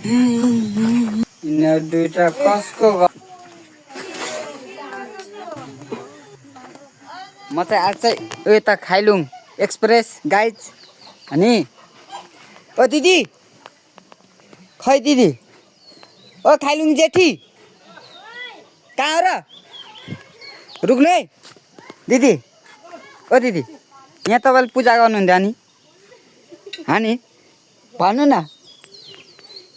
यिनीहरू दुईटा कसको म चाहिँ आज चाहिँ उयो त खाइलुङ एक्सप्रेस गाइज अनि ओ दिदी खै दिदी ओ खाइलुङ जेठी कहाँ हो र रुक्नु है दिदी ओ दिदी यहाँ तपाईँले पूजा गर्नुहुन्थ्यो नि नि भन्नु न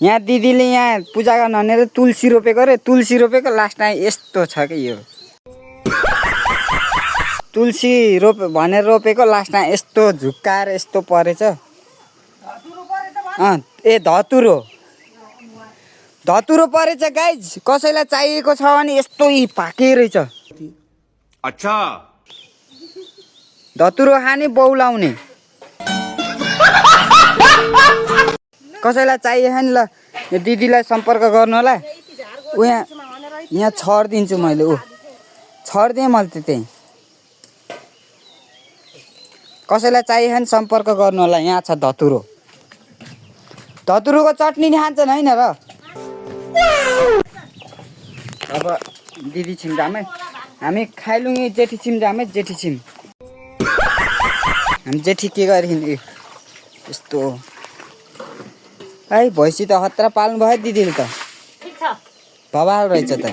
यहाँ दिदीले यहाँ पूजा गर्नु भनेर तुलसी रोपेको रे तुलसी रोपेको लास्टमा यस्तो छ कि यो तुलसी भनेर रोपेको लास्टमा यस्तो झुक्काएर यस्तो परेछ ए धतुरो धतुरो परेछ गाइज कसैलाई चाहिएको छ भने यस्तो पाके रहेछ अच्छा धतुरो खाने बौलाउने कसैलाई चाहियो नि ल यो दिदीलाई सम्पर्क गर्नु होला ऊ यहाँ छरिदिन्छु मैले ऊ छरिदिएँ मैले त्यही कसैलाई चाहियो नि सम्पर्क गर्नु होला यहाँ छ धतुरो धतुरोको चटनी नि खान्छन् होइन र अब दिदी छिमजामै हामी खाइलुङ जेठी छिमजामै जेठी छिम हामी जेठी के गरिन् यस्तो है भैँसी त खतरा पाल्नु भयो दिदीले त भबाल रहेछ त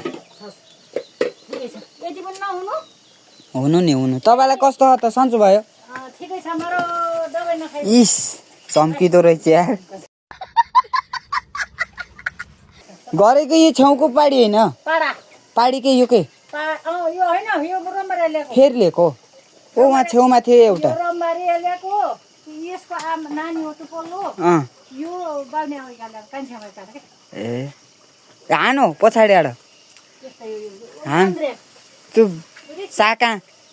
हुनु नि हुनु तपाईँलाई कस्तो हो त सन्चो भयो इस चम्किदो रहेछ यार गरेको यो छेउको पाडी होइन पाडीकै यो के फेरि लिएको ओ उहाँ छेउमा थियो एउटा ए हानो पछाडि आएर हान त्यो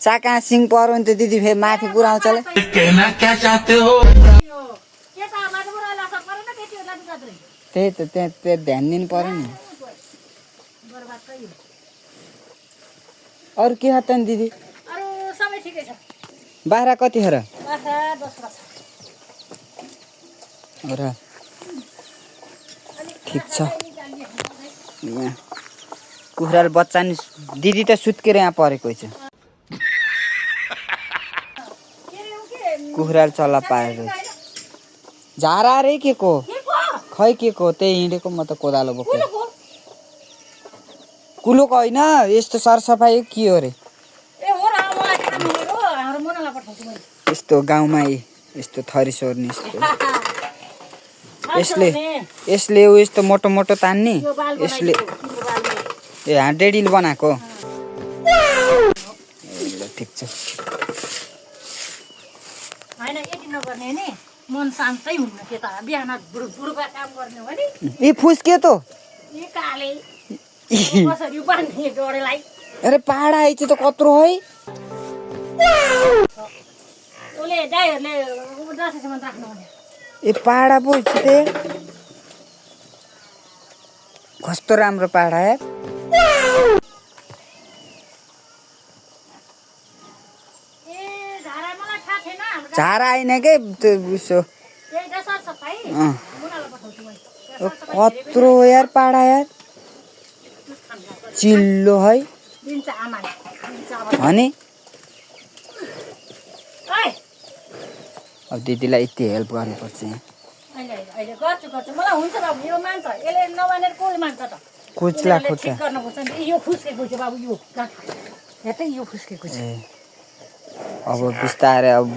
चाका सिङ पर्यो भने त दिदी फेरि माथि पुऱ्याउँछ त्यही त त्यहाँ ध्यान दिनु पर्यो नि अरू के छ त नि दिदी बाख्रा कति हो र ठिक छ यहाँ कुखुराले बच्चा नि दिदी त सुत्केर यहाँ परेको छ कुखुराले चल्ला पारेको झारा रे के को खै के को त्यही हिँडेको म त कोदालो बोकेर कुलोको होइन यस्तो सरसफाइ के हो रे यस्तो गाउँमा यस्तो थरी सोर्ने यसले ऊ यस्तो मोटो मोटो तान्ने यसले ए डेडीले बनाएको ठिक छ मन शान्तै हुन्न के त बिहान बुढुका काम गर्ने हो नि ए फुस्के त ए काले कसरी बान्ने डडेलाई अरे पाडा आइछ त कत्रो है ओले दाइहरुले दसैँसम्म राख्नु भने ए पाडा पो छिते कस्तो राम्रो पाडा यार झारा आइन के उसो कत्रो यार पाडा यार चिल्लो है अनि अब दिदीलाई यति हेल्प गर्नुपर्छ कुचला खुट्टा अब बिस्तारै अब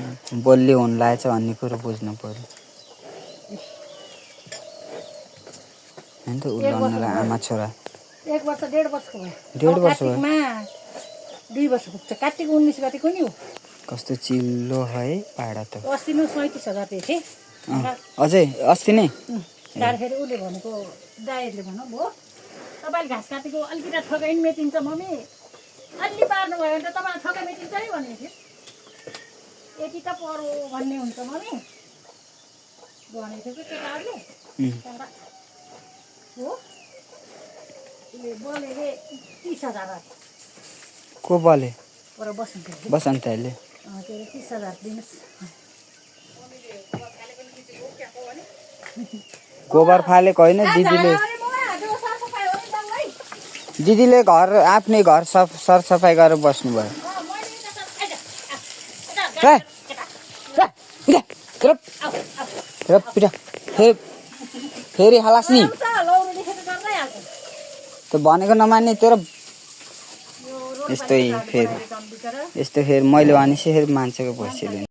बलियो हुन लागेछ भन्ने कुरो बुझ्नु पर्यो हैन त उलाउनलाई आमा छोरा 1 वर्ष 1.5 वर्षको भयो 1.5 वर्ष भयो 2 वर्ष पुग्छ कार्तिक 19 गतेको नि हो कस्तो चिल्लो है पाडा त अस्ति नै 37,000 थिए अझै अस्ति नै तार फेरि उले भनेको दाइहरुले भन्नु भो तपाईले घाँस काटेको अलिकति ठगाइन मेटिन्छ मम्मी अलि पार्नु भयो भने त तपाईलाई ठगाइ मेटिन्छ है भन्ने थियो यति त परो भन्ने हुन्छ मम्मी भनेको थियो के केटाहरुले हो ले बोलेले 30,000 को बोले पर बसन्तले त्यो 30,000 दिनुस् गोबर फालेको होइन दिदीले दिदीले घर आफ्नै घर सरसफाइ गरेर बस्नुभयो फेरि हालास नि त्यो भनेको नमान्ने तेरो यस्तै फेरि मैले भनेपछि फेरि मान्छेको पैसा लिनु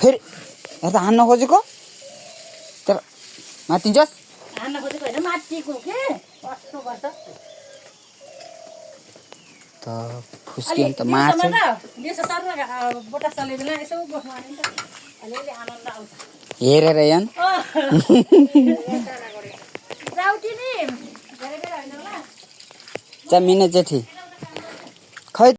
फेरि हेर त हान्न खोजेको तर मातिन्छस् हान्न खोजेको होइन माथिको के कस्तो गर्छ त फुस्कियो नि त मार्छ हेरेर यान मिना जेठी